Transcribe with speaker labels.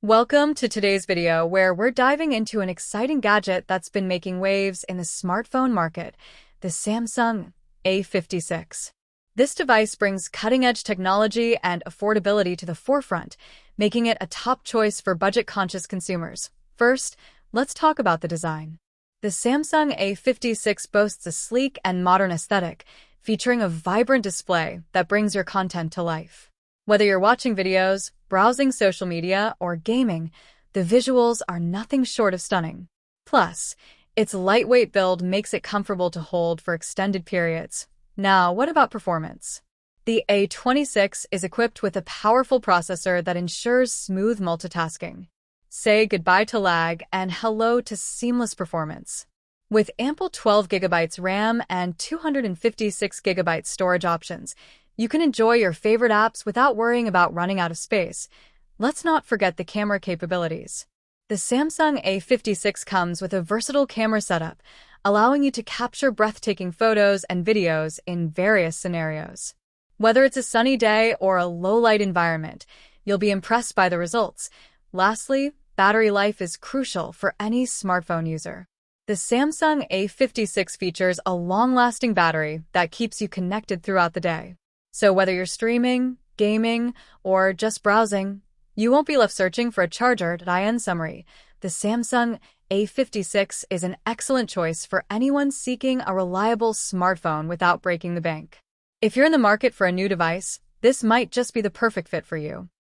Speaker 1: Welcome to today's video where we're diving into an exciting gadget that's been making waves in the smartphone market, the Samsung A56. This device brings cutting-edge technology and affordability to the forefront, making it a top choice for budget-conscious consumers. First, let's talk about the design. The Samsung A56 boasts a sleek and modern aesthetic, featuring a vibrant display that brings your content to life. Whether you're watching videos, browsing social media, or gaming, the visuals are nothing short of stunning. Plus, its lightweight build makes it comfortable to hold for extended periods. Now, what about performance? The A26 is equipped with a powerful processor that ensures smooth multitasking. Say goodbye to lag and hello to seamless performance. With ample 12GB RAM and 256GB storage options, you can enjoy your favorite apps without worrying about running out of space. Let's not forget the camera capabilities. The Samsung A56 comes with a versatile camera setup, allowing you to capture breathtaking photos and videos in various scenarios. Whether it's a sunny day or a low-light environment, you'll be impressed by the results. Lastly, battery life is crucial for any smartphone user. The Samsung A56 features a long-lasting battery that keeps you connected throughout the day. So whether you're streaming, gaming, or just browsing, you won't be left searching for a charger. In summary, the Samsung A56 is an excellent choice for anyone seeking a reliable smartphone without breaking the bank. If you're in the market for a new device, this might just be the perfect fit for you.